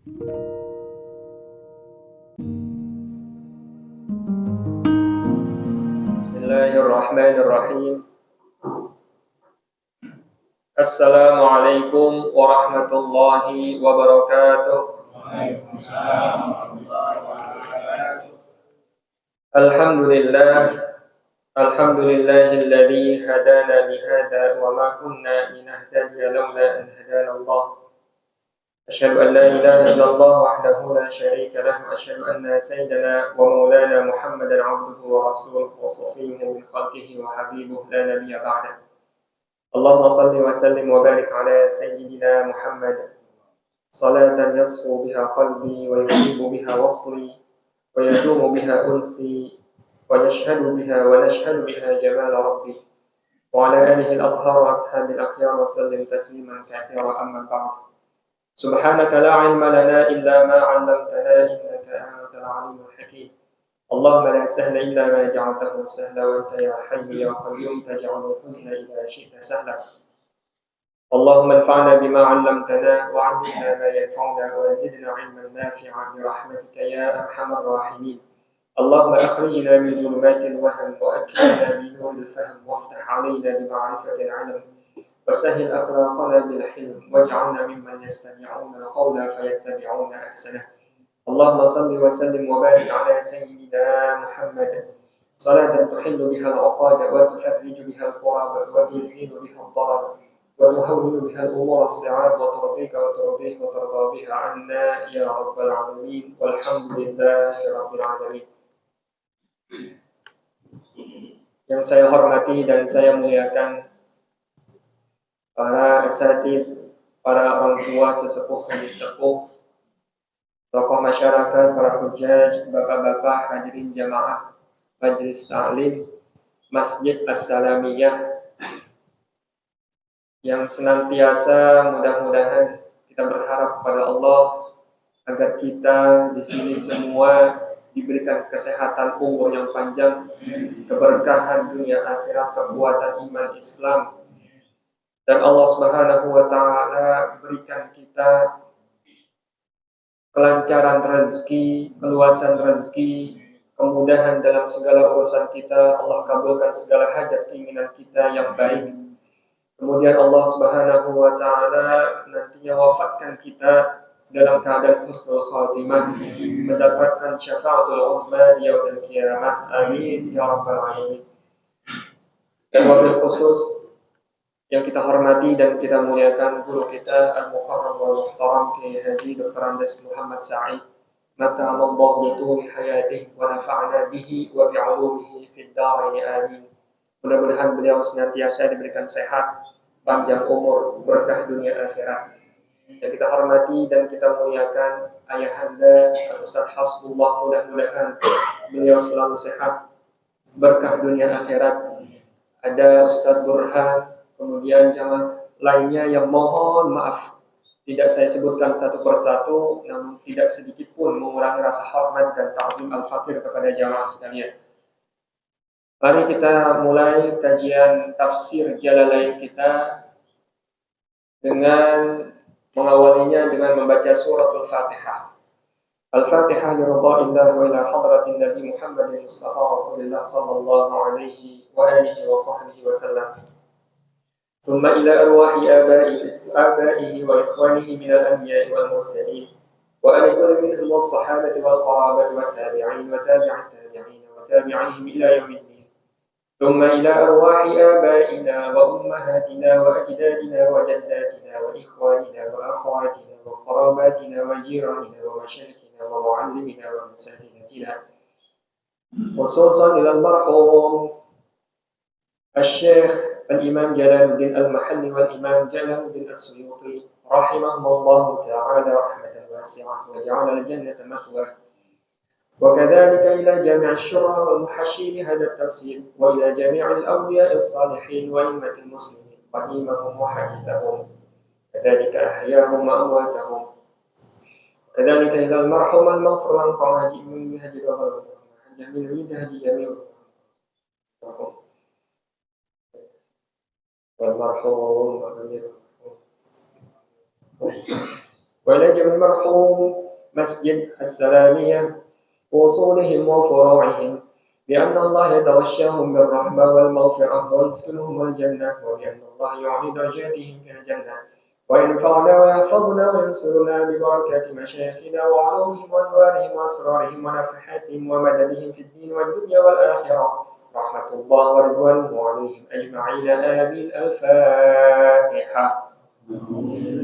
Bismillahirrahmanirrahim. Assalamualaikum warahmatullahi wabarakatuh. Alhamdulillah, alhamdulillahilladzi hadana lihada wa ma kunna linahtadiya laula an hadana Allah. Asyhadu an la ilaha illallah wahdahu la syarika lah wa asyhadu anna sayyidana wa maulana Muhammadan abduhu wa rasuluhu wa safiyyuhu min khalqihi wa habibuhu la nabiyya ba'dahu. Allahumma salli wa sallim wa barik ala sayyidina Muhammad salatan yasfu biha qalbi wa yuhibu biha wasli wa yadumu biha unsi wa yashhadu biha wa nashhadu biha jamal rabbi wa ala alihi al-athhar wa ashabi al-akhyar wa sallim tasliman kathira amma ba'd. Subhanaka la ilma lana illa ma 'allamtana innaka antal alimul hakim. Allahumma la sahla illa ma ja'altahu sahla wa anta ya hayyu ya qayyum taj'alul huzna idha syi'ta sahla. اللهم انفعنا بما علمتنا وعلمنا ما ينفعنا وزدنا علما نافعا برحمتك يا ارحم الراحمين. اللهم اخرجنا من ظلمات الوهم واكرمنا بنور الفهم وافتح علينا بمعرفه العلم وسهل اخلاقنا بالحلم واجعلنا ممن يستمعون القول فيتبعون احسنه. اللهم صل وسلم وبارك على سيدنا محمد صلاة تحل بها العقاد وتفرج بها الكرب وتزيل بها الضرر وتهون بها الأمور الصعاب وترضيك وترضيه وترضى بها عنا يا رب العالمين والحمد لله رب العالمين. Yang saya hormati dan saya muliakan para asatidz, para orang tua sesepuh dan sepuh, tokoh masyarakat, para hujjaj, bapak-bapak, hadirin jamaah Majelis Ta'lim Masjid As-Salamiyah yang senantiasa mudah-mudahan kita berharap kepada Allah agar kita di sini semua diberikan kesehatan umur yang panjang, keberkahan dunia akhirat, kekuatan iman Islam, dan Allah Subhanahu wa taala berikan kita kelancaran rezeki, keluasan rezeki, kemudahan dalam segala urusan kita. Allah kabulkan segala hajat keinginan kita yang baik. Kemudian Allah Subhanahu wa taala nantinya wafatkan kita dalam keadaan husnul khatimah, mendapatkan syafaatul uzma di yaumil qiyamah. Amin ya rabbal alamin. Dan wabil khusus yang kita hormati dan kita muliakan guru kita al-mukarram wal muhtaram Kiai Haji Dr. Andes Muhammad Sa'id, mata'amallahu bi tuli hayatihi wa nafa'na bihi wa bi'ulumihi fid dharain amin. Mudah-mudahan beliau senantiasa diberikan sehat, panjang umur, berkah dunia akhirat. Yang kita hormati dan kita muliakan ayahanda Ustaz Hasbullah, mudah-mudahan beliau selalu sehat, berkah dunia akhirat. Ada Ustaz Burhan, kemudian jamaah lainnya yang mohon maaf tidak saya sebutkan satu persatu, namun tidak sedikit pun mengurangi rasa hormat dan ta'zim al-fakir kepada jamaah sekalian. Mari kita mulai kajian tafsir Jalalain kita dengan mengawalinya dengan membaca suratul Fatihah. Al-Fatihah liridha'illah wa ila hadratin Nabi Muhammadin Mustafa Rasulullah sallallahu alaihi wa alihi wa sahbihi wa sallam. Thumma ila arwahi abaihi wa ikhwanihi min al-anbiya'i wal mursalin wa ala kulli minhum was-sahabati wal qarabati wat tabi'in wa tabi'at tabi'in wa tabi'ihim ila yaumiddin. ثم إلى أرواح آبائنا وأمهاتنا وأجدادنا وجداتنا وإخواننا وأخواتنا وقراباتنا وجيراننا ومشايخنا ومعلمنا ومساتذتنا، خصوصا إلى المرحوم الشيخ الإمام جلال الدين المحلي والإمام جلال الدين السيوطي رحمهم الله تعالى رحمة واسعة وجعل الجنة مثواه. وكذلك إلى جميع الشرع والمحشين هذا التفسير، وإلى جميع الأولياء الصالحين وأئمة المسلمين قديمهم وحديثهم، كذلك أحياهم وأمواتهم، كذلك إلى المرحوم المغفور له هدي من هدي جميع والمرحوم ونجم المرحوم مسجد السلامية وأصولهم وفروعهم، بأن الله يتغشاهم بالرحمة والمغفرة ويسكنهم الجنة، وبأن الله يعلي درجاتهم في الجنة وينفعنا ويحفظنا وينصرنا ببركات مشايخنا وعلومهم وأنوارهم وأسرارهم ونفحاتهم ومددهم في الدين والدنيا والآخرة، رحمة الله ورضوانه عليهم أجمعين. آمين. الفاتحة.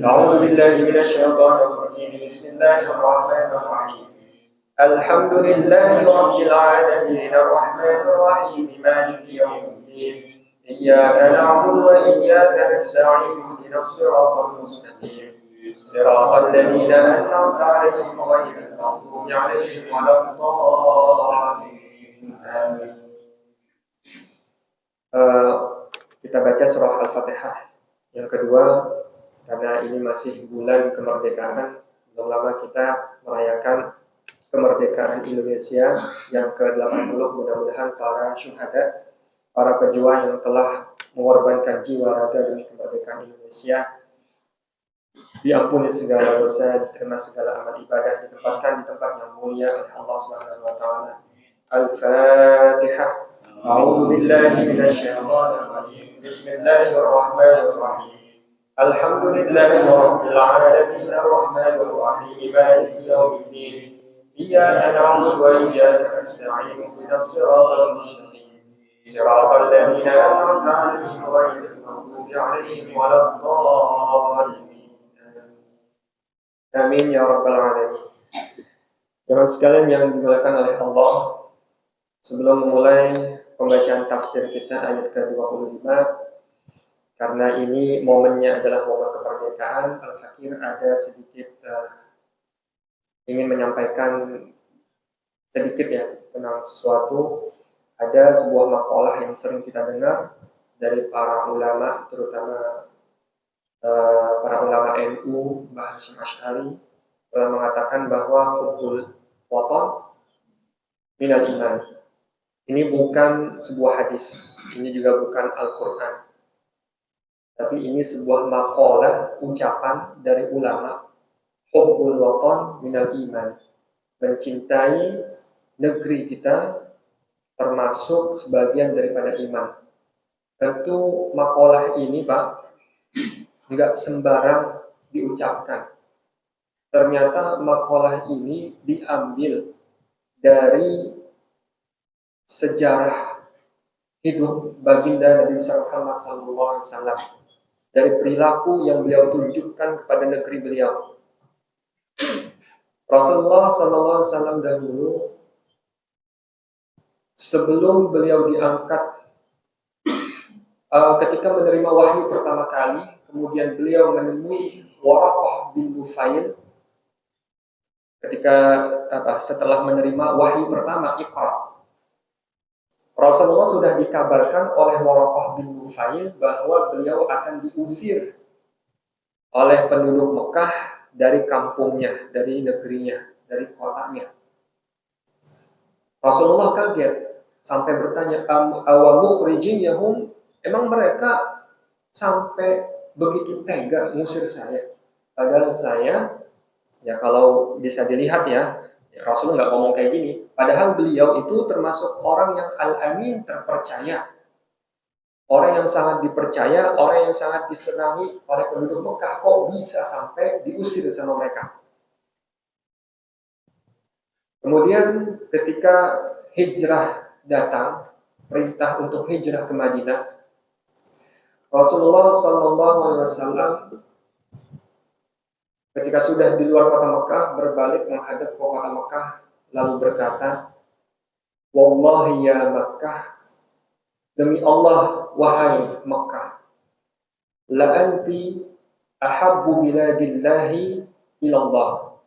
أعوذ بالله من الشيطان الرجيم. بسم الله الرحمن الرحيم. الحمد لله رب العالمين الرحمن الرحيم مالك يوم الدين، إياك نعبد وإياك نستعين اهدنا الصراط المستقيم صراط الذين أنعمت عليهم غير المغضوب عليهم ولا الضالين. آمين. Kita baca surah Al-Fatihah yang kedua, karena ini masih bulan kemerdekaan. Belum lama kita merayakan kemerdekaan Indonesia yang ke-80. Mudah-mudahan para syuhada, para pejuang yang telah mengorbankan jiwa raga demi kemerdekaan Indonesia, diampuni segala dosa, diterima segala amal ibadah, ditempatkan di tempat yang mulia oleh Allah Subhanahu wa taala. Al-Fatihah. A'udzu billahi minasy syaithanir rajim. Bismillahir rahmanir rahim. Alhamdulillahi rabbil alamin arrahmanir rahim maliki yaumiddin. إياك نعبد وإياك نستعين اهدنا الصراط المستقيم صراط الذين أنعمت عليهم غير المغضوب عليهم ولا الضالين. Amin ya rabbal alamin. Jemaah sekalian yang dimuliakan oleh Allah, sebelum memulai pembacaan tafsir kita ayat ke-25, karena ini momennya adalah momen kemerdekaan, Al-Fakir ada sedikit ingin menyampaikan sedikit ya tentang sesuatu. Ada sebuah makalah yang sering kita dengar dari para ulama, terutama para ulama NU, Mbah Hasyim Asy'ari telah mengatakan bahwa hubbul watan minal iman. Ini bukan sebuah hadis, ini juga bukan Al-Quran, tapi ini sebuah makalah, ucapan dari ulama. Hubbul watan minal iman, mencintai negeri kita termasuk sebagian daripada iman. Tentu makalah ini Pak nggak sembarang diucapkan. Ternyata makalah ini diambil dari sejarah hidup baginda Nabi Muhammad SAW, dari perilaku yang beliau tunjukkan kepada negeri beliau. Rasulullah SAW dahulu, sebelum beliau diangkat, ketika menerima wahyu pertama kali, kemudian beliau menemui Waraqah bin Nufail. Setelah menerima wahyu pertama, Iqra, Rasulullah sudah dikabarkan oleh Waraqah bin Nufail bahwa beliau akan diusir oleh penduduk Mekah dari kampungnya, dari negerinya, dari kotanya. Rasulullah kaget sampai bertanya, awamukhrijiyahum, emang mereka sampai begitu tega ngusir saya? Padahal saya, ya kalau bisa dilihat ya Rasulullah nggak ngomong kayak gini. Padahal beliau itu termasuk orang yang al-amin, terpercaya, orang yang sangat dipercaya, orang yang sangat disenangi oleh penduduk Mekah. Kok bisa sampai diusir sama mereka? Kemudian ketika hijrah datang, perintah untuk hijrah ke Madinah, Rasulullah SAW ketika sudah di luar kota Mekah, berbalik menghadap ke kota Mekah, lalu berkata, Wallahi ya Makkah, demi Allah wahai Mekah, la anti ahabbu biladillahi ilallah.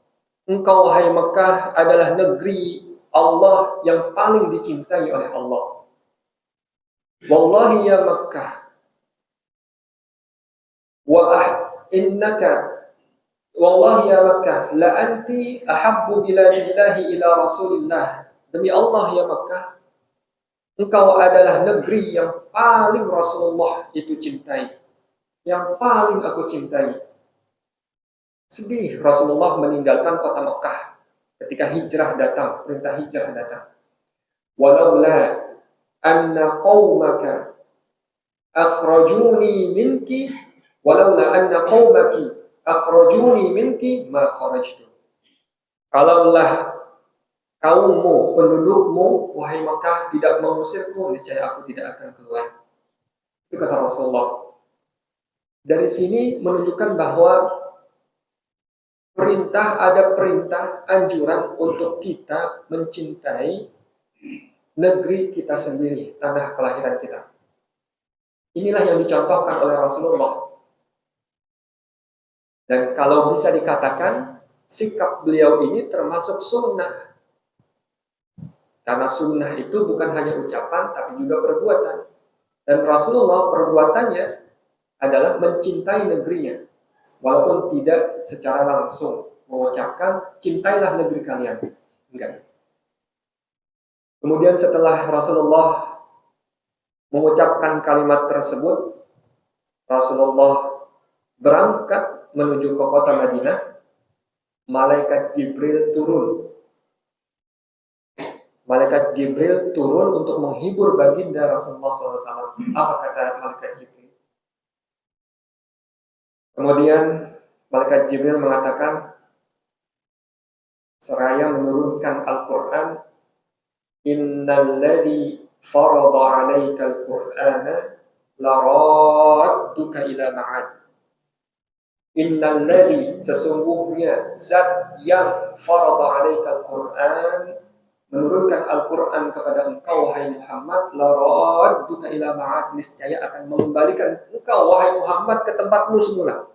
Engkau wahai Mekah adalah negeri Allah yang paling dicintai oleh Allah. Wallahi ya Makkah, innaka wallahi ya Makkah la anti ahabbu biladillahi ila Rasulillah. Demi Allah ya Makkah, engkau adalah negeri yang paling Rasulullah itu cintai, yang paling aku cintai. Sedih Rasulullah meninggalkan kota Mekah ketika hijrah datang, perintah hijrah datang. Walaula anna qaumaka akhrajuni minki walaula anna qaumaki akhrajuni minki ma kharajtu. Kalaulah kaummu, pendudukmu, wahai Makkah, tidak mengusirku, niscaya aku tidak akan keluar. Itu kata Rasulullah. Dari sini menunjukkan bahwa ada perintah anjuran untuk kita mencintai negeri kita sendiri, tanah kelahiran kita. Inilah yang dicontohkan oleh Rasulullah. Dan kalau bisa dikatakan, sikap beliau ini termasuk sunnah. Karena sunnah itu bukan hanya ucapan, tapi juga perbuatan. Dan Rasulullah perbuatannya adalah mencintai negerinya. Walaupun tidak secara langsung mengucapkan, cintailah negeri kalian. Enggak. Kemudian setelah Rasulullah mengucapkan kalimat tersebut, Rasulullah berangkat menuju ke kota Madinah. Malaikat Jibril turun. Malaikat Jibril turun untuk menghibur baginda Rasulullah SAW. Apa kata Malaikat Jibril? Kemudian Malaikat Jibril mengatakan, seraya menurunkan Al-Quran, Innalladzi farada 'alaikal Qur'ana laradduka ila ma'ad. Innalladzi, sesungguhnya zat yang farada 'alaikal Qur'an, menurunkan Al-Quran kepada engkau wahai Muhammad, laradduka ila ma'ad, niscaya akan mengembalikan engkau wahai Muhammad ke tempatmu semula.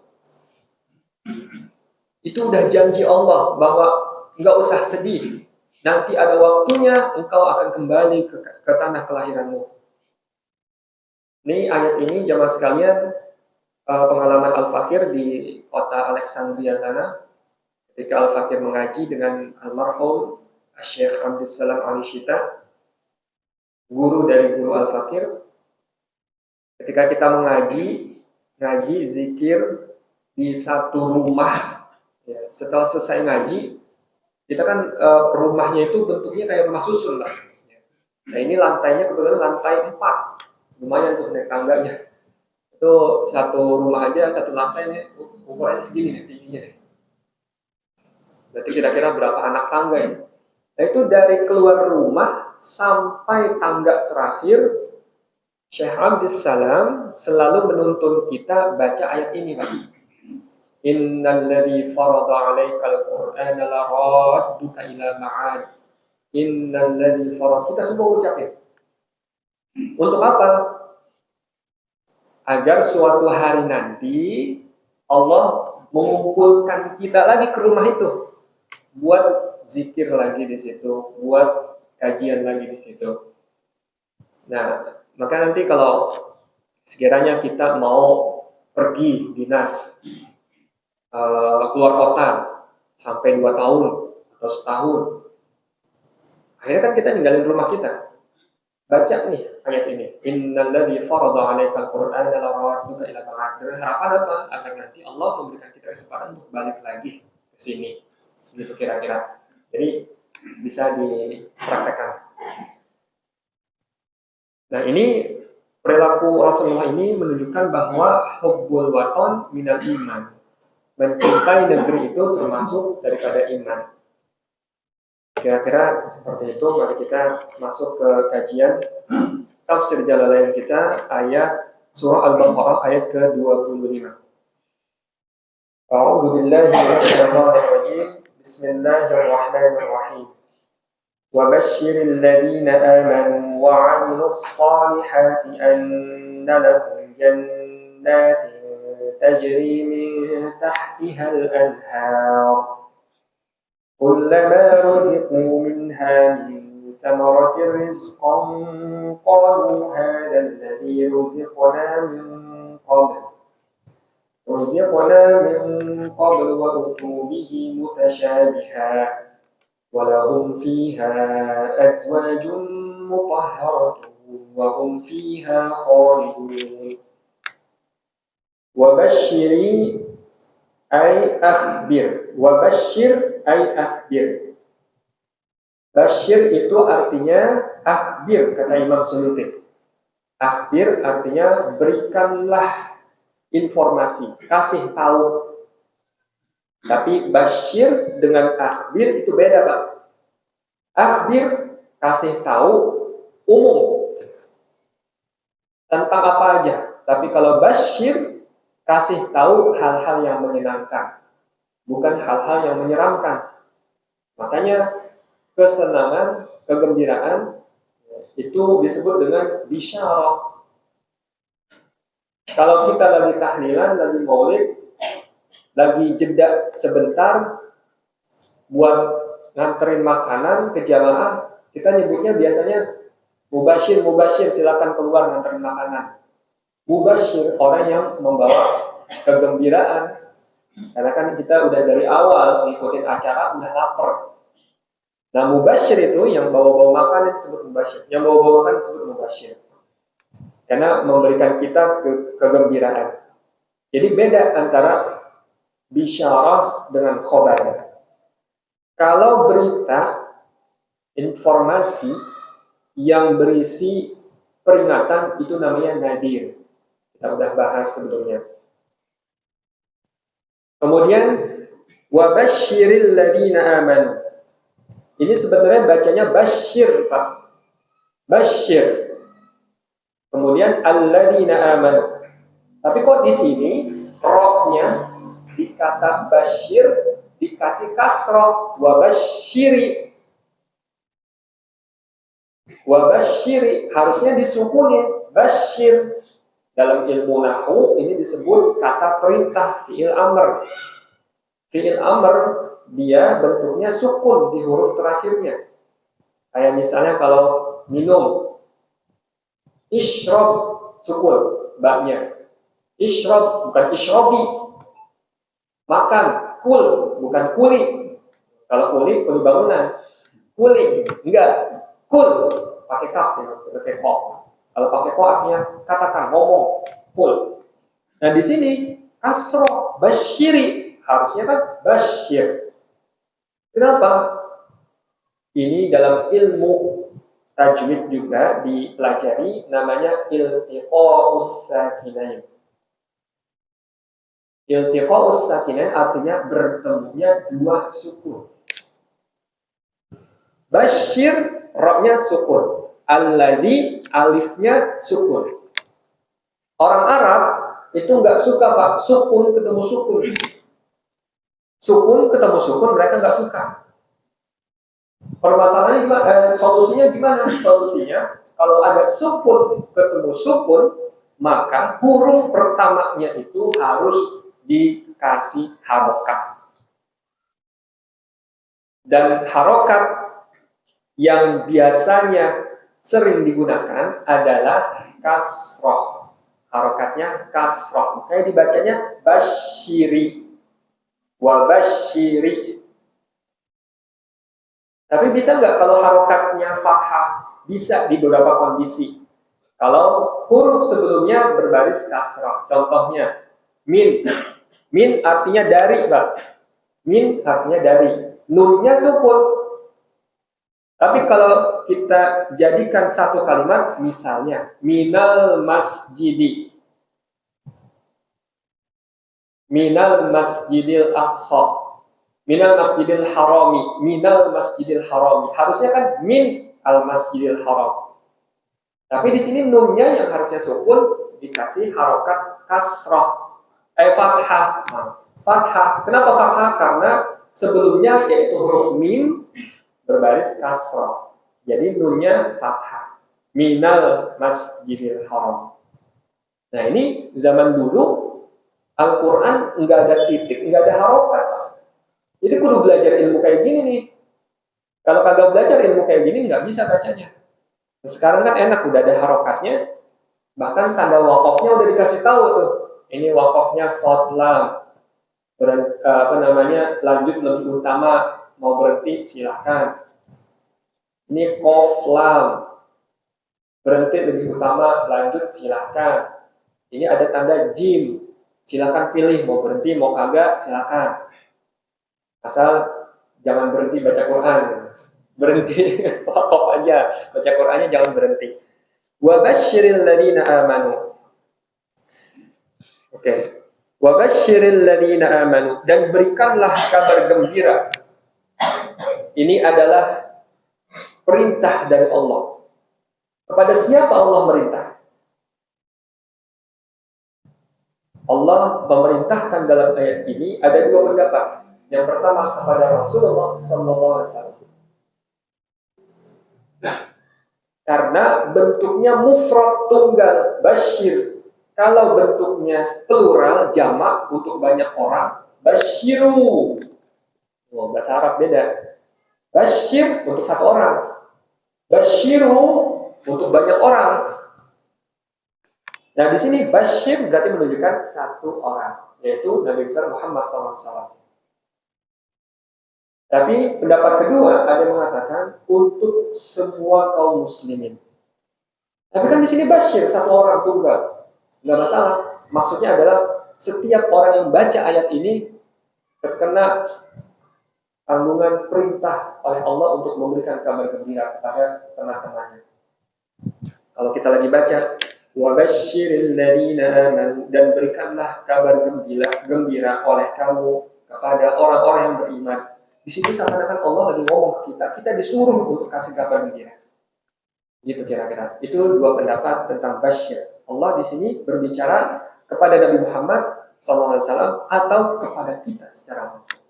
Itu udah janji Allah bahwa enggak usah sedih, nanti ada waktunya engkau akan kembali ke tanah kelahiranmu. Ini ayat ini jamaah sekalian, pengalaman Al-Fakir di kota Alexandria sana, ketika Al-Fakir mengaji dengan almarhum Syekh Abdussalam Al-Shita, guru dari guru Al-Fakir. Ketika kita ngaji zikir di satu rumah, ya, setelah selesai ngaji, kita kan rumahnya itu bentuknya kayak rumah susun lah. Nah ini lantainya kebetulan lantai 4, lumayan tuh naik tangganya. Itu satu rumah aja, satu lantai nih, ukurannya segini nih tingginya nih. Berarti kira-kira berapa anak tangga ya? Nah itu dari keluar rumah sampai tangga terakhir, Syekh Abdussalam selalu menuntun kita baca ayat ini, Pak. Innalladzi farada 'alaikal Qur'ana laradduka ila ma'ad. Innalladzi farada. Kita semua ucapin. Untuk apa? Agar suatu hari nanti Allah mengumpulkan kita lagi ke rumah itu, buat zikir lagi di situ, buat kajian lagi di situ. Nah, maka nanti kalau sekiranya kita mau pergi dinas keluar kota sampai 2 tahun atau setahun, akhirnya kan kita ninggalin rumah kita. Baca nih ayat ini, Innalladzi farada 'alaikal Qur'ana laradduka ila ma'ad. Dengan harapan apa? Agar nanti Allah memberikan kita kesempatan untuk balik lagi ke sini. Gitu kira-kira. Jadi bisa dipraktekkan. Nah ini perilaku Rasulullah ini menunjukkan bahwa hubbul waton minal iman. Mencintai negeri itu termasuk daripada iman. Kira-kira seperti itu. Mari kita masuk ke kajian tafsir Jalalain kita, ayat surah Al-Baqarah ayat ke-25. A'udzu billahi minasyaitonir rajim. Bismillahirrahmanirrahim. Wa basyiril ladzina amanu wa 'amilus shalihati anna lahum jannatin tajri min tahtihal anhar. كلما رزقوا منها من ثمرة رزقا قالوا هذا الذي رزقنا من قبل وأتوا به متشابها ولهم فيها أزواج مطهرة وهم فيها خالدون وبشر ay akhbir, wa basyir ay akhbir. Basyir itu artinya akhbir, kata Imam Suyuti. Akhbir artinya berikanlah informasi, kasih tahu. Tapi basyir dengan akhbir itu beda, Pak. Akhbir kasih tahu umum tentang apa aja. Tapi kalau basyir kasih tahu hal-hal yang menyenangkan, bukan hal-hal yang menyeramkan. Makanya kesenangan, kegembiraan itu disebut dengan bisyarah. Kalau kita lagi tahlilan, lagi maulid, lagi jeda sebentar buat nganterin makanan ke jamaah, kita nyebutnya biasanya mubasyir, silakan keluar nganterin makanan. Mubasyir orang yang membawa kegembiraan. Karena kan kita udah dari awal ngikutin acara udah lapar. Nah, mubasyir itu yang bawa-bawa makan disebut mubasyir. Yang bawa-bawa makan disebut mubasyir. Karena memberikan kita kegembiraan. Jadi beda antara bisyarah dengan khobar. Kalau berita, informasi yang berisi peringatan itu namanya nadir. Kita udah bahas sebelumnya. Kemudian wabasyiril ladina amanu. Ini sebenarnya bacanya basyir, Pak. Basyir. Kemudian alladina amanu. Tapi kok di sini rohnya di kata basyir dikasih kasroh, wabasyiri. Wabasyiri harusnya disukunin, basyir. Dalam ilmu nahwu ini disebut kata perintah, fi'il amr. Fi'il amr dia bentuknya sukun di huruf terakhirnya. Kayak misalnya kalau minum, ishrob sukun baknya. Ishrob bukan ishrobi. Makan, kul bukan kuli. Kalau kuli bangunan. Kuli enggak, kul pakai kaf ya, pakai kok. Kalau pakai ko artinya katakan, ngomong, kul. Nah di sini kasroh, basyiri, harusnya kan basyir. Kenapa? Ini dalam ilmu tajwid juga dipelajari, namanya iltiqa'us sakinain. Iltiqa'us sakinain artinya bertemunya dua sukun. Basyir, roknya sukun. Alladzi alifnya sukun. Orang Arab itu nggak suka, Pak, sukun ketemu sukun. Sukun ketemu sukun mereka nggak suka. Permasalahannya gimana? Solusinya gimana? Solusinya kalau ada sukun ketemu sukun, maka huruf pertamanya itu harus dikasih harokat. Dan harokat yang biasanya sering digunakan adalah kasroh. Harokatnya kasroh. Makanya dibacanya basyiri. Wabasyiri. Tapi bisa nggak kalau harokatnya fathah? Bisa di beberapa kondisi. Kalau huruf sebelumnya berbaris kasroh. Contohnya min. Min artinya dari, Pak. Min artinya dari. Nunnya sukun. Tapi kalau kita jadikan satu kalimat, misalnya minal masjidi, minal masjidil aqsa, minal masjidil harami, minal masjidil harami. Harusnya kan min al masjidil haram. Tapi di sini nunnya yang harusnya sukun dikasih harokat kasrah, fathah. Fathah. Kenapa fathah? Karena sebelumnya yaitu huruf mim berbaris kasrah. Jadi nunnya fathah. Minal masjidil haram. Nah ini zaman dulu Al-Quran nggak ada titik, nggak ada harokat. Jadi kudu belajar ilmu kayak gini nih. Kalau kagak belajar ilmu kayak gini nggak bisa bacanya. Sekarang kan enak, udah ada harokatnya. Bahkan tanda wakofnya udah dikasih tahu tuh. Ini wakofnya shad lam. Lanjut lebih utama. Mau berhenti silahkan. Ini qaf lam. Berhenti lebih utama, lanjut silahkan. Ini ada tanda jim. Silakan pilih mau berhenti mau kagak, silakan. Asal jangan berhenti baca Quran. Berhenti wakaf aja, baca Qurannya jangan berhenti. Wa basyiril ladina amanu. Oke. Wa basyiril ladina amanu, dan berikanlah kabar gembira. Ini adalah perintah dari Allah. Kepada siapa Allah merintah? Allah memerintahkan dalam ayat ini ada dua pendapat. Yang pertama kepada Rasulullah SAW. Karena bentuknya mufrad tunggal, basyir. Kalau bentuknya plural, jamak untuk banyak orang, basyiru. Oh, bahasa Arab beda. Basyir untuk satu orang, basyiru untuk banyak orang. Nah, di sini basyir berarti menunjukkan satu orang, yaitu Nabi besar Muhammad SAW. Tapi pendapat kedua ada yang mengatakan untuk semua kaum muslimin. Tapi kan di sini basyir satu orang tunggal, nggak masalah. Maksudnya adalah setiap orang yang baca ayat ini terkena tanggungan perintah oleh Allah untuk memberikan kabar gembira kepada teman-temannya. Kalau kita lagi baca wa basyiril ladina amanu, dan berikanlah kabar gembira oleh kamu kepada orang-orang yang beriman. Di situ seakan-akan Allah lagi ngomong ke kita disuruh untuk kasih kabar gembira. Gitu kira-kira. Itu dua pendapat tentang basyir. Allah di sini berbicara kepada Nabi Muhammad SAW atau kepada kita secara langsung.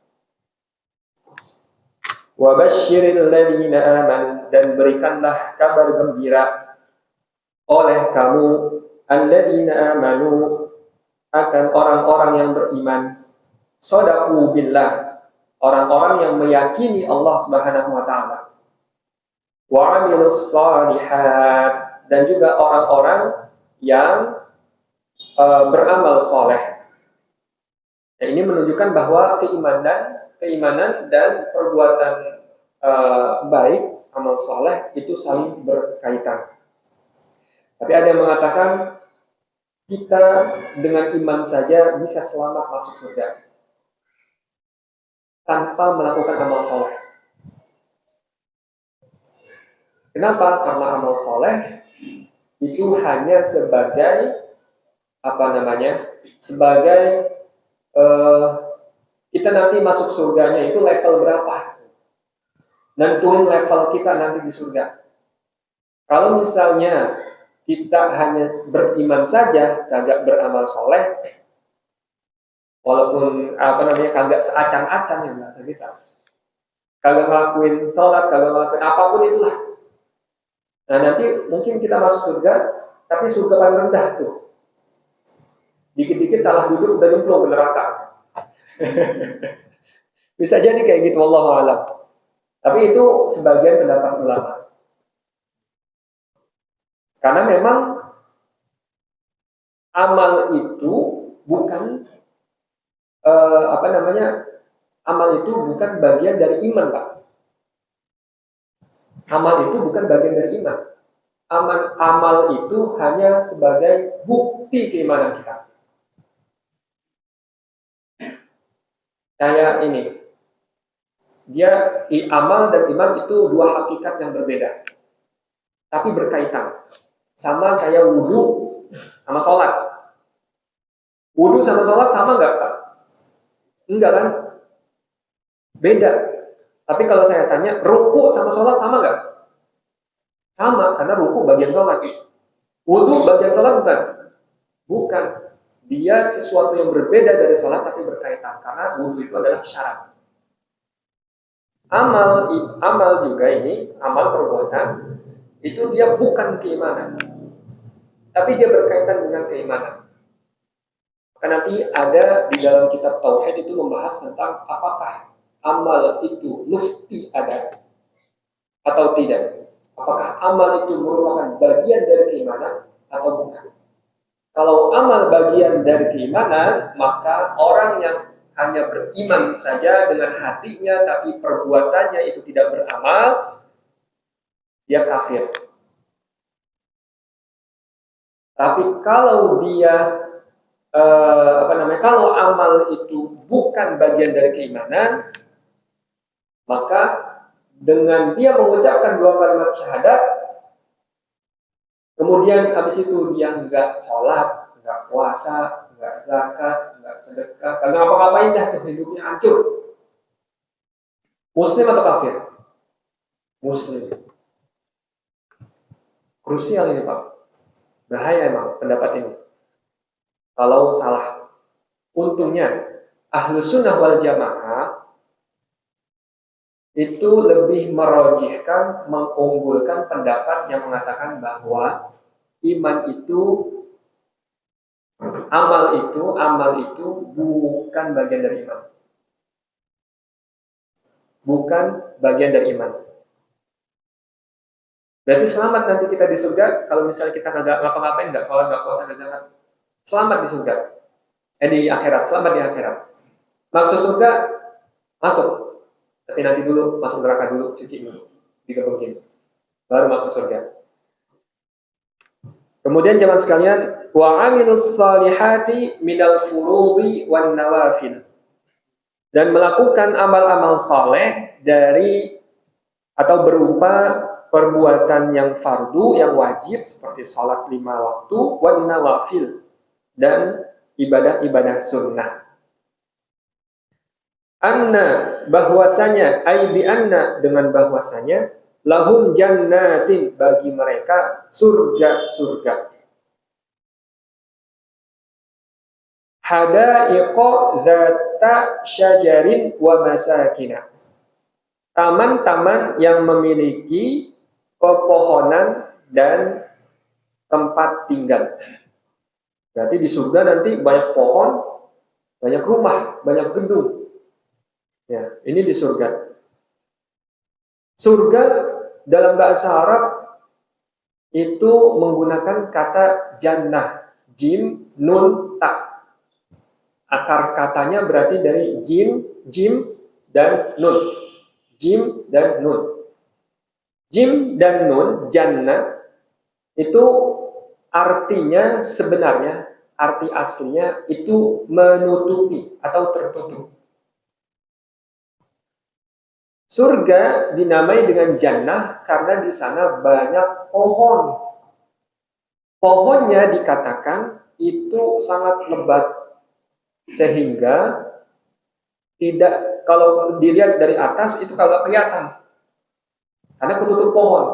Wa basyiril ladina amanu, dan berikanlah kabar gembira oleh kamu alladzina amanu, akan orang-orang yang beriman, shadaqu billah, orang-orang yang meyakini Allah Subhanahu wa taala, wa amilus shalihat, dan juga orang-orang yang beramal soleh. Nah, ini menunjukkan bahwa keimanan dan perbuatan baik, amal soleh itu saling berkaitan. Tapi ada yang mengatakan kita dengan iman saja bisa selamat masuk surga tanpa melakukan amal soleh. Kenapa? Karena amal soleh itu hanya sebagai sebagai kita nanti masuk surganya itu level berapa, nentuin level kita nanti di surga. Kalau misalnya kita hanya beriman saja, kagak beramal soleh, walaupun kagak seacan-acan ya bahasa kita, kagak ngelakuin sholat, kagak ngelakuin apapun itulah. Nah nanti mungkin kita masuk surga, tapi surga paling rendah tuh. Dikit-dikit salah duduk udah nyemplung ke neraka. Bisa jadi kayak gitu, wallahu a'lam. Tapi itu sebagian pendapat ulama. Karena memang amal itu bukan amal itu bukan bagian dari iman, Pak. Amal itu bukan bagian dari iman. Amal itu hanya sebagai bukti keimanan kita. Kayak ini. Amal dan iman itu dua hakikat yang berbeda. Tapi berkaitan. Sama kayak wudhu sama sholat. Wudhu sama sholat sama nggak, Pak? Enggak kan? Beda. Tapi kalau saya tanya, ruku sama sholat sama nggak? Sama, karena ruku bagian sholat. Wudhu bagian sholat bukan? Bukan. Dia sesuatu yang berbeda dari sholat tapi berkaitan. Karena wudhu itu adalah syarat. Amal juga ini, amal perbuatan, itu dia bukan keimanan. Tapi dia berkaitan dengan keimanan. Maka nanti ada di dalam kitab Tauhid itu membahas tentang apakah amal itu mesti ada atau tidak. Apakah amal itu merupakan bagian dari keimanan atau bukan. Kalau amal bagian dari keimanan, maka orang yang hanya beriman saja dengan hatinya tapi perbuatannya itu tidak beramal, dia kafir. Tapi kalau dia kalau amal itu bukan bagian dari keimanan, maka dengan dia mengucapkan 2 kalimat syahadat, kemudian habis itu dia nggak sholat, nggak puasa, nggak zakat, nggak sedekah, kagak ngapa-ngapain dah tuh, hidupnya hancur. Muslim atau kafir? Muslim. Krusial ini Pak. Bahaya emang pendapat ini. Kalau salah. Untungnya Ahlus Sunnah wal Jamaah itu lebih merojihkan, mengunggulkan pendapat yang mengatakan bahwa iman itu, amal itu bukan bagian dari iman. Bukan bagian dari iman. Berarti selamat nanti kita di surga kalau misalnya kita nggak ngapa-ngapain, nggak sholat, nggak puasa, nggak zakat. Selamat di surga. Di akhirat, selamat di akhirat. Maksud surga, masuk. Tapi nanti dulu, masuk neraka dulu, cuci dulu. Digebukin. Baru masuk surga. Kemudian jemaah sekalian, wa amilus salihati minal furudi wan nawafil. Dan melakukan amal-amal saleh dari atau berupa perbuatan yang fardu, yang wajib seperti salat 5 waktu, wan nawafil, dan ibadah-ibadah sunnah. Anna, bahwasanya, ai bi anna, dengan bahwasanya, lahum jannatin, bagi mereka surga-surga. Hadaiqa zata syajarin wa masakina. Taman-taman yang memiliki pepohonan dan tempat tinggal. Berarti di surga nanti banyak pohon, banyak rumah, banyak gedung. Ya, ini di surga. Surga dalam bahasa Arab itu menggunakan kata jannah, jim, nun, ta. Akar katanya berarti dari jim dan nun. Jim dan nun. Jim dan nun, jannah, itu artinya sebenarnya, arti aslinya itu menutupi atau tertutup. Surga dinamai dengan jannah karena di sana banyak pohon. Pohonnya dikatakan itu sangat lebat sehingga tidak, kalau dilihat dari atas itu kagak kelihatan karena ketutup pohon.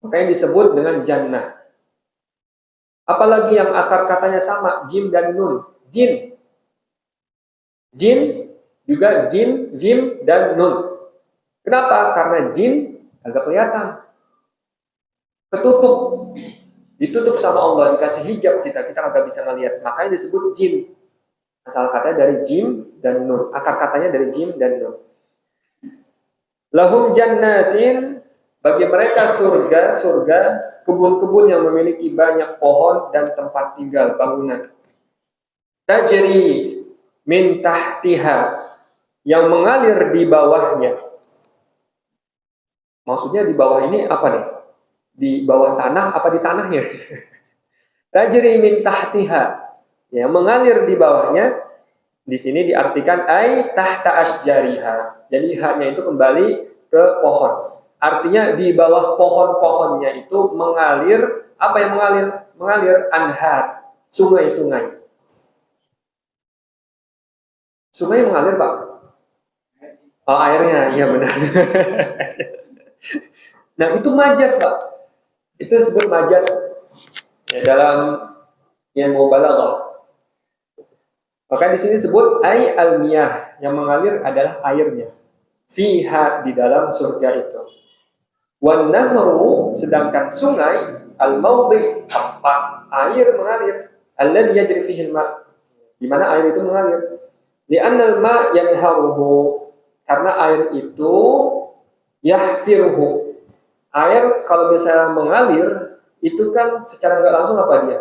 Makanya disebut dengan jannah. Apalagi yang akar katanya sama, jim dan nun. Jin juga jim dan nun. Kenapa? Karena jin agak kelihatan, ketutup, ditutup sama Allah, dikasih hijab kita agak bisa ngelihat. Makanya disebut jin. Asal katanya dari jim dan nun. Akar katanya dari jim dan nun. Lahum jannatin, bagi mereka surga, kebun-kebun yang memiliki banyak pohon dan tempat tinggal, bangunan. Tajri min tahtiha, yang mengalir di bawahnya. Maksudnya di bawah ini apa nih? Di bawah tanah apa di tanahnya? Tajri min tahtiha, yang mengalir di bawahnya. Di sini diartikan ai tahta asjariha. Jadi haknya itu kembali ke pohon. Artinya di bawah pohon-pohonnya itu mengalir, apa yang mengalir? Mengalir anhar, sungai-sungai. Sungai mengalir, Pak? Oh, airnya, iya benar. Nah, itu majas, Pak. Itu disebut majas ya, dalam ilmu balaghah. Maka di sini disebut ai al-miyah, yang mengalir adalah airnya. Fiha, di dalam surga itu. Wan nahru, sedangkan sungai, al-mawdi, tempat air mengalir. Alladhi yajri fihi al-ma', di mana air itu mengalir. Li'anna al-ma' yanharuhu, karena air itu yahfiruhu. Air kalau misalnya mengalir, itu kan secara nggak langsung apa dia?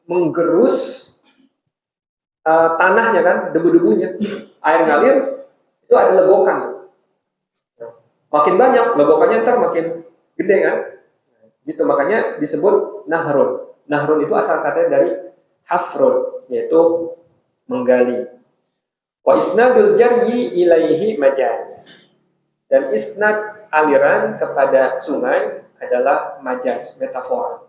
Menggerus tanahnya kan, debu-debunya. Air ngalir, itu ada legokan. Makin banyak, legokannya ntar makin gede kan. Gitu, makanya disebut nahrun. Nahrun itu asal katanya dari hafrun, yaitu menggali. Wa isnadul jaryi ilaihi majaz. Dan isnad aliran kepada sungai adalah majaz, metafora.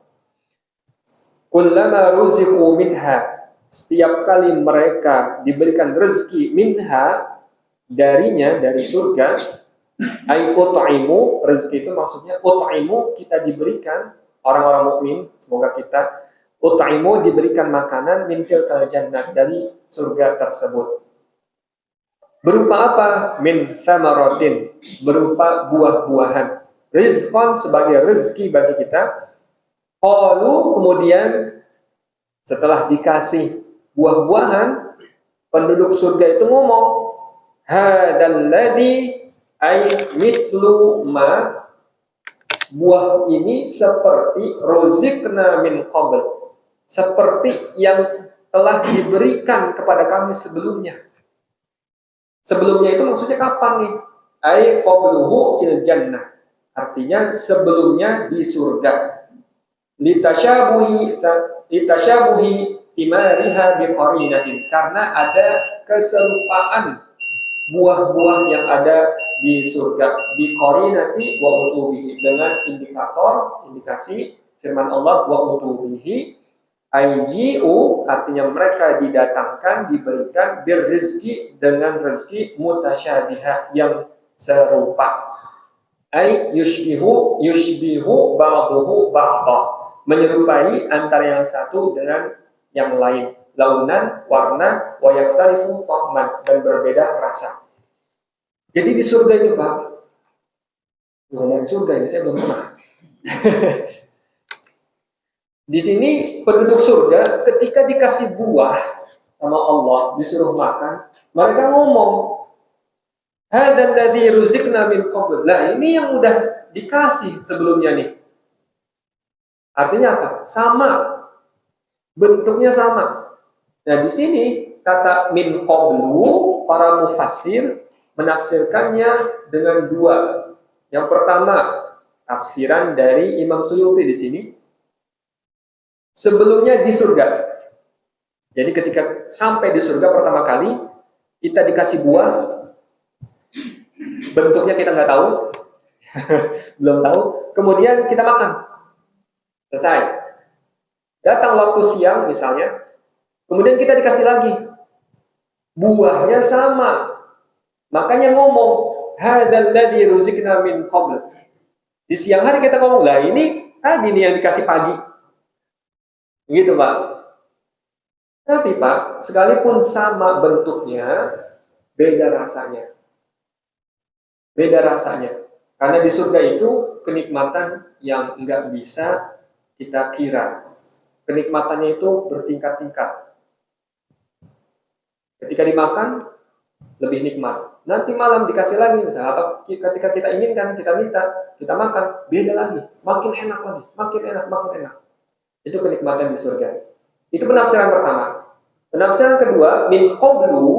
Kullama ruziqu minha, setiap kali mereka diberikan rezeki minha, darinya, dari surga, ay ut'imu, rezeki itu maksudnya ut'imu, kita diberikan, orang-orang mukmin, semoga kita ut'imu diberikan makanan min tilkal jannah, dari surga tersebut. Berupa apa? Min thamaratin, berupa buah-buahan. Rizqan, sebagai rezeki bagi kita. Qalu, kemudian setelah dikasih buah-buahan, penduduk surga itu ngomong, hadzal ladzi ay mithlu ma, buah ini seperti rozikna min qabl, seperti yang telah diberikan kepada kami sebelumnya. Sebelumnya itu maksudnya kapan nih? Ay qabluhu fil jannah, artinya sebelumnya di surga. Litasyabuhi thimariha biqarinatin, karena ada keserupaan buah-buah yang ada di surga, biqarinati wa utubihi, dengan indikasi firman Allah wa utubihi, aiji'u, artinya mereka didatangkan, diberikan, birrizki, dengan rezeki, mutasyabiha, yang serupa, ay yushbihu ba'duhu ba'da, menyerupai antara yang satu dengan yang lain, launan, warna, wa yakhtalifu ta'man, dan berbeda rasa. Jadi di surga itu, Pak, ngomongin surga ini saya belum pernah. Di sini penduduk surga ketika dikasih buah sama Allah, disuruh makan, mereka ngomong, hadzal ladzi ruziqna min qabl. Lah, ini yang udah dikasih sebelumnya nih. Artinya apa? Sama. Bentuknya sama. Nah, di sini kata min qablu, para mufassir menafsirkannya dengan dua. Yang pertama, tafsiran dari Imam Suyuti di sini. Sebelumnya di surga. Jadi ketika sampai di surga pertama kali, kita dikasih buah, bentuknya kita nggak tahu, belum tahu. Kemudian kita makan, selesai. Datang waktu siang misalnya, kemudian kita dikasih lagi, buahnya sama. Makanya ngomong, hadzal ladzi ruziqna min qabl. Di siang hari kita ngomong, lah ini tadi nih yang dikasih pagi. Gitu, Pak. Tapi, Pak, sekalipun sama bentuknya, beda rasanya. Beda rasanya. Karena di surga itu kenikmatan yang nggak bisa kita kira. Kenikmatannya itu bertingkat-tingkat. Ketika dimakan, lebih nikmat. Nanti malam dikasih lagi, misalnya, atau ketika kita inginkan, kita minta, kita makan, beda lagi. Makin enak lagi, makin enak, makin enak. Itu kenikmatan di surga. Itu penafsiran pertama. Penafsiran kedua, min qablu,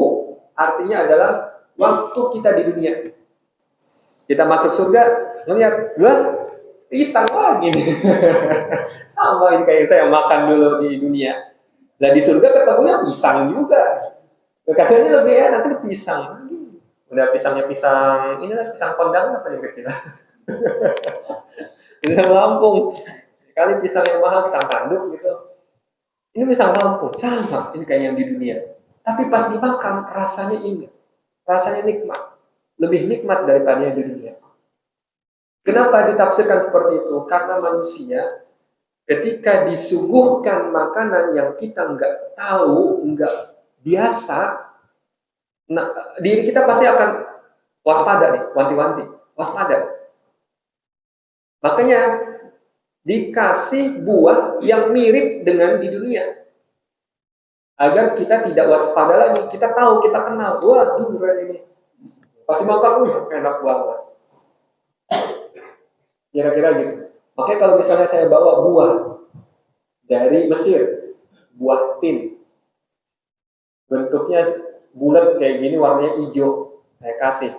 artinya adalah waktu kita di dunia. Kita masuk surga, melihat, wah, pisang lagi. Sama ini kayak saya makan dulu di dunia. Nah, di surga ketemunya pisang juga. Katanya lebih enak, nanti pisang. Udah pisangnya pisang, inilah pisang kondangan apa yang kecil. Udah Lampung. Kali pisang yang mahal, pisang tanduk gitu. Ini pisang Lampung, sama. Ini kayak yang di dunia. Tapi pas dimakan, rasanya ingat. Rasanya nikmat. Lebih nikmat daripada yang di dunia. Kenapa ditafsirkan seperti itu? Karena manusia ketika disuguhkan makanan yang kita nggak tahu, nggak biasa, nah, diri kita pasti akan waspada nih, wanti-wanti. Waspada. Makanya dikasih buah yang mirip dengan di dunia, agar kita tidak waspada lagi. Kita tahu, kita kenal, wah durian ini pasti makan, enak banget, kira-kira gitu. Makanya kalau misalnya saya bawa buah dari Mesir, buah tin, bentuknya bulat kayak gini, warnanya hijau, saya kasih,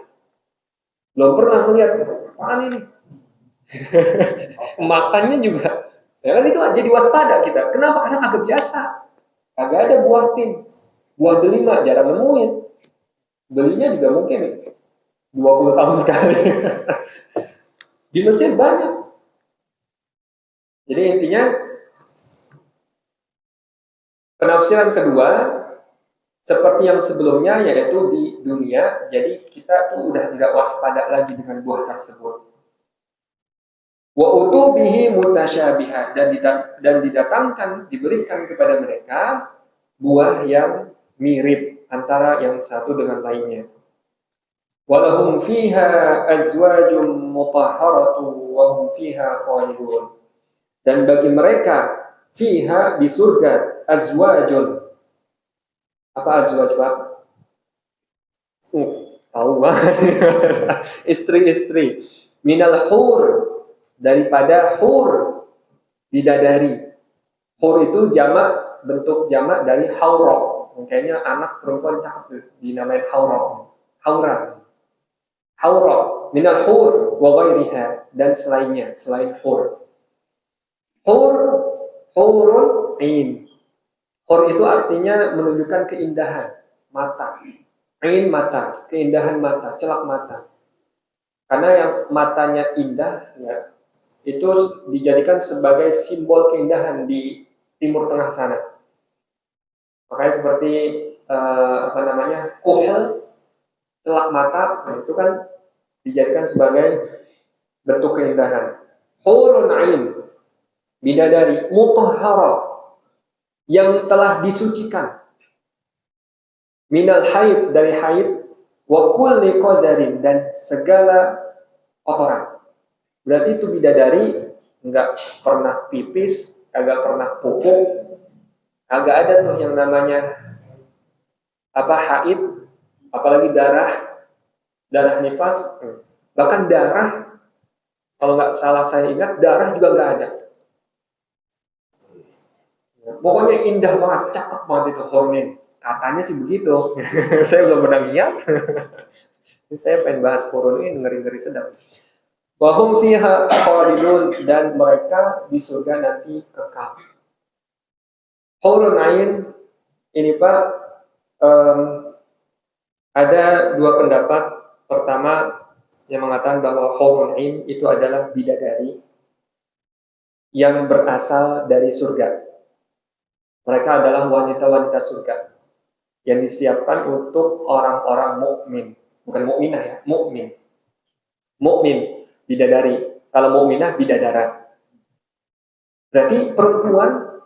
belum pernah melihat apaan ini. Makannya juga Ya kan itu jadi waspada kita. Kenapa? Karena kagak biasa. Kagak ada buah tin. Buah delima jarang nemuin. Belinya juga mungkin 20 tahun sekali. Di Mesir banyak. Jadi intinya penafsiran kedua seperti yang sebelumnya, yaitu di dunia, jadi kita tuh udah nggak waspada lagi dengan buah tersebut. Wa utubihi mutasyabiha, dan didatangkan, diberikan kepada mereka buah yang mirip antara yang satu dengan lainnya. Walahum fiha azwajum mutahharatu wa hum fiha khalidun. Dan bagi mereka fiha di surga azwajun. Apa azwaj, Pak? Tahu banget. Istri-istri. Minal hur, daripada hur, bidadari. Hur itu jamak, bentuk jamak dari haura. Kayaknya anak perempuan cakep tuh, dinamain haura. Haura. Haura. Minal hur wa ghairiha, dan selainnya, selain hur. Hur, hurun ain. Hur itu artinya menunjukkan keindahan mata. Ain mata, keindahan mata, celak mata. Karena yang matanya indah, ya, itu dijadikan sebagai simbol keindahan di Timur Tengah sana. Makanya seperti kuhel, celak mata, nah itu kan dijadikan sebagai bentuk keindahan. Hurun ain, bidadari mutahhara, yang telah disucikan, minal haid, dari haid, wa kulli qadarin, dan segala kotoran. Berarti itu bidadari nggak pernah pipis, agak pernah pupuk, agak ada tuh yang namanya haid, apalagi darah nifas, bahkan darah, kalau nggak salah saya ingat, darah juga nggak ada. Pokoknya indah banget, cakep banget itu hornin. Katanya sih begitu. Saya belum pernah lihat. Saya pengen bahas hurun ini, ngeri-ngeri sedap. Wahum fiha khalidun, dan mereka di surga nanti kekal. Hurun ain ini, Pak, ada dua pendapat. Pertama yang mengatakan bahwa hurun ain itu adalah bidadari yang berasal dari surga. Mereka adalah wanita-wanita surga yang disiapkan untuk orang-orang mukmin, bukan mukminah ya, mukmin. Mukmin, bidadari. Kalau mukminah, bidadara. Berarti perempuan,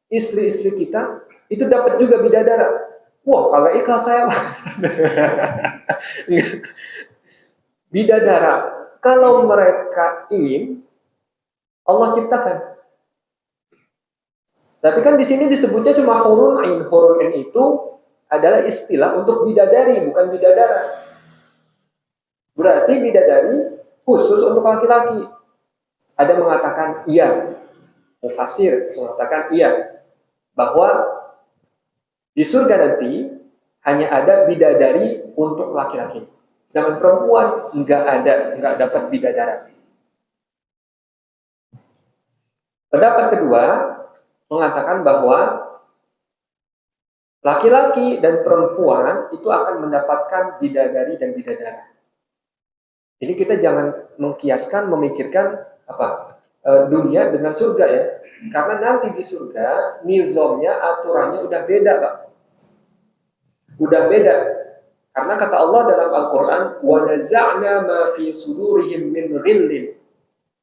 istri-istri kita itu dapat juga bidadara. Wah, kagak ikhlas saya. Bidadara, kalau mereka ingin, Allah ciptakan. Tapi kan di sini disebutnya cuma hurun ain. Hurun ain itu adalah istilah untuk bidadari, bukan bidadara. Berarti bidadari khusus untuk laki-laki. Ada mengatakan iya, mufasir mengatakan iya, bahwa di surga nanti hanya ada bidadari untuk laki-laki. Sedangkan perempuan nggak dapat bidadara. Pendapat kedua mengatakan bahwa laki-laki dan perempuan itu akan mendapatkan bidadari dan bidadara. Jadi kita jangan mengkiaskan, memikirkan dunia dengan surga ya. Karena nanti di surga nizamnya, aturannya udah beda, Pak. Udah beda. Karena kata Allah dalam Al-Quran, wa naza'na ma fi sudurihim min ghillin.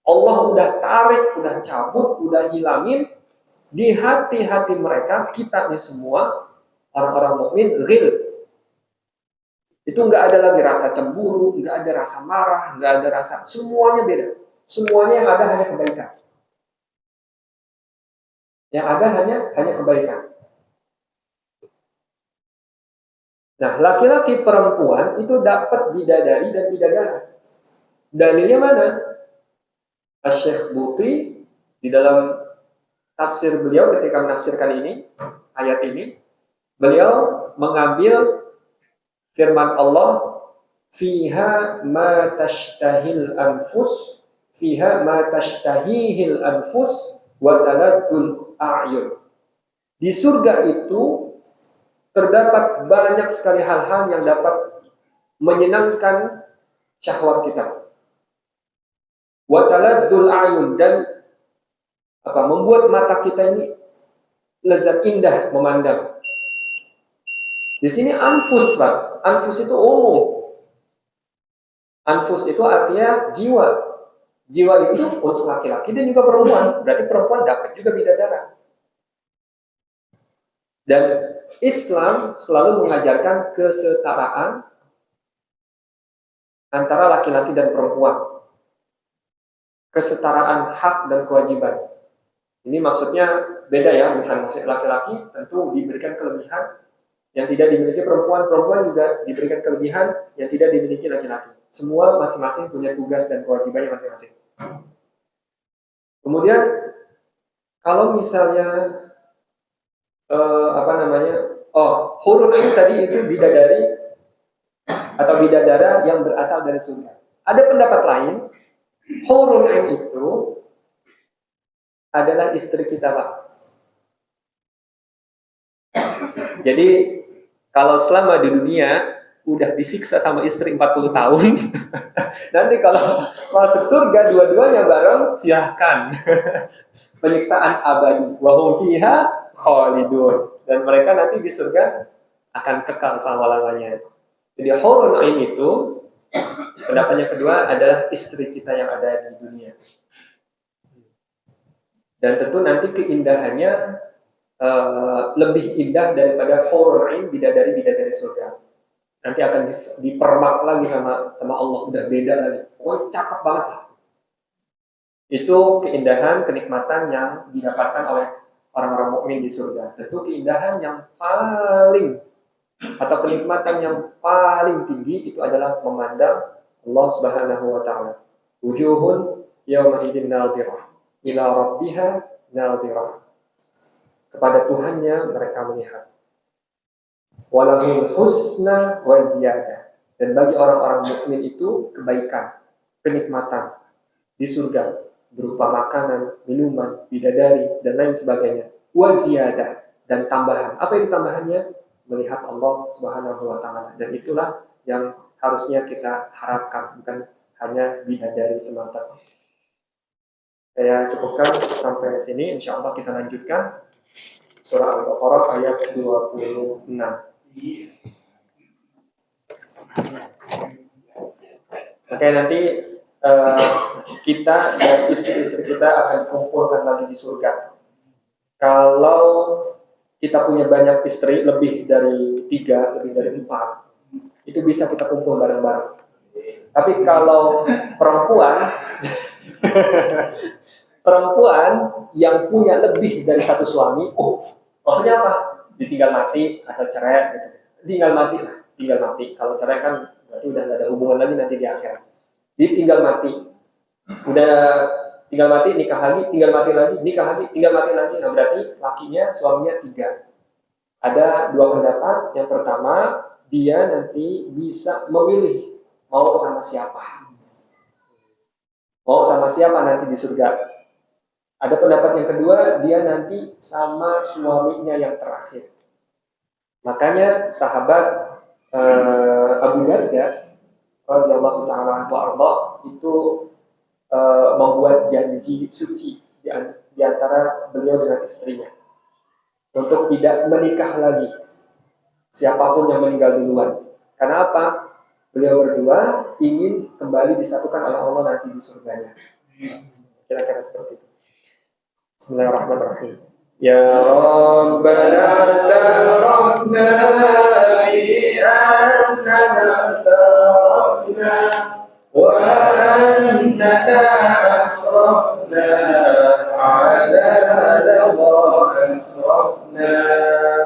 Allah udah tarik, udah cabut, udah hilangin di hati-hati mereka, kita nih semua orang-orang mukmin, ghil. Itu nggak ada lagi rasa cemburu, nggak ada rasa marah, nggak ada rasa, semuanya beda. Semuanya yang ada hanya kebaikan. Yang ada hanya kebaikan. Nah, laki-laki perempuan itu dapat bidadari dan bidadara. Dalilnya mana? Asy-Syaikh Buti di dalam tafsir beliau ketika menafsirkan ayat ini, beliau mengambil firman Allah, fiha ma tashtahil anfus, fiha ma tashtahihil anfus, wa taladzul a'yun. Di surga itu terdapat banyak sekali hal-hal yang dapat menyenangkan syahwat kita. Wa taladzul a'yun, dan membuat mata kita ini lezat, indah memandang. Di sini anfus, Pak. Anfus itu umum. Anfus itu artinya jiwa. Jiwa itu untuk laki-laki dan juga perempuan. Berarti perempuan dapat juga bidadara. Dan Islam selalu mengajarkan kesetaraan antara laki-laki dan perempuan. Kesetaraan hak dan kewajiban. Ini maksudnya beda ya, bukan maksud laki-laki tentu diberikan kelebihan yang tidak dimiliki perempuan, perempuan juga diberikan kelebihan yang tidak dimiliki laki-laki. Semua masing-masing punya tugas dan kewajibannya masing-masing. Kemudian kalau misalnya hurun ain tadi itu bidadari atau bidadara yang berasal dari surga. Ada pendapat lain, hurun ain itu adalah istri kita, Pak. Jadi kalau selama di dunia udah disiksa sama istri 40 tahun, nanti kalau masuk surga dua-duanya bareng, silahkan. Penyiksaan abadi, wa hum fiha khalidun. Dan mereka nanti di surga akan kekal selama-lamanya. Jadi hurun ain itu pendapat yang kedua adalah istri kita yang ada di dunia. Dan tentu nanti keindahannya lebih indah daripada hurun ain, bidadari surga. Nanti akan dipermak lagi sama Allah, udah beda lagi. Oh, cakep banget lah. Itu keindahan, kenikmatan yang didapatkan oleh orang-orang mukmin di surga. Tentu keindahan yang paling atau kenikmatan yang paling tinggi itu adalah memandang Allah Subhanahu wa taala. Wujuhun yauma idzin nadhirah ila rabbiha nadhirah. Kepada Tuhannya mereka melihat. Walahul husna wa ziyadah. Dan bagi orang-orang mukmin itu kebaikan, kenikmatan di surga berupa makanan, minuman, bidadari dan lain sebagainya. Wa ziyadah, dan tambahan. Apa itu tambahannya? Melihat Allah Subhanahu wa taala. Dan itulah yang harusnya kita harapkan, bukan hanya bidadari semata. Saya cukupkan sampai sini. Insyaallah kita lanjutkan surah Al-Baqarah ayat 26. Oke, nanti kita dan istri-istri kita akan dikumpulkan lagi di surga. Kalau kita punya banyak istri, lebih dari 3, lebih dari 4, itu bisa kita kumpul bareng-bareng. Tapi kalau perempuan yang punya lebih dari satu suami, maksudnya apa? Ditinggal mati atau cerai gitu. Tinggal mati. Kalau cerai kan berarti udah gak ada hubungan lagi nanti di akhirat. Ditinggal mati. Udah tinggal mati, nikah lagi, tinggal mati lagi, nikah lagi, tinggal mati lagi. Nah, berarti lakinya, suaminya 3. Ada 2 pendapat. Yang pertama, dia nanti bisa memilih mau sama siapa. Mau sama siapa nanti di surga. Ada pendapat yang kedua, dia nanti sama suaminya yang terakhir. Makanya sahabat Abu Darda radhiyallahu ta'ala anhu arda itu membuat janji suci di antara beliau dengan istrinya untuk tidak menikah lagi siapapun yang meninggal duluan. Karena apa? Beliau berdua ingin kembali disatukan oleh Allah nanti di surganya. Kira-kira seperti itu. Bismillahirrahmanirrahim. Ya Rabbana tarafna bi annana tarafna wa annana asrafna ala lama asrafna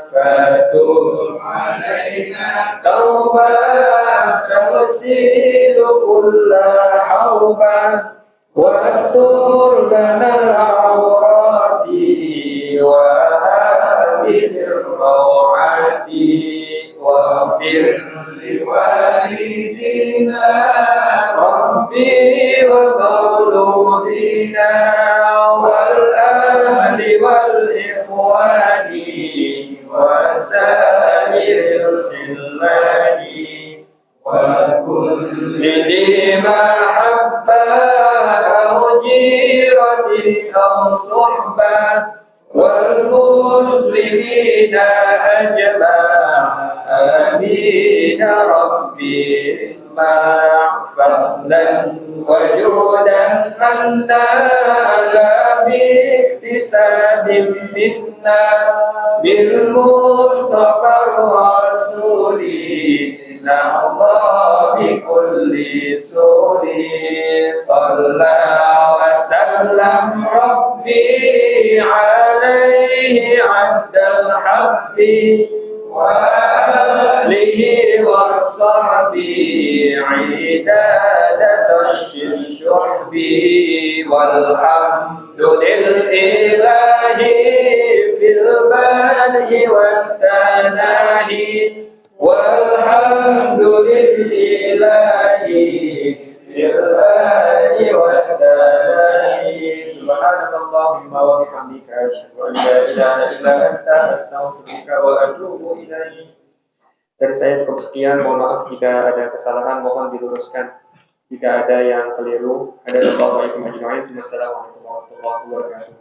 fatub alaina tawbah tawsilu kulla hawbah واستر لنا العورات وآمن الروعات واغفر لوالدينا ربي ومولودينا والآن لذي محبة أو جيرة أو صحبة والمسلمين أجمع آمين ربي اسمع فضلا وجودا من نال باكتساب منا بالمصطفى الرسول نرضى بكل سور صلى وسلم ربي عليه عبد الحق وآله والصحب عدادة الشحب والحمد للإله في البدء والتناهي والحمد لله في البدء والتناهي سبحانك اللهم وبحمدك أشهد أن لا إله إلا أنت أستغفرك وأتوب إليك. Dari saya cukup sekian, mohon maaf jika ada kesalahan, mohon diluruskan jika ada yang keliru. Assalamualaikum warahmatullahi wabarakatuh.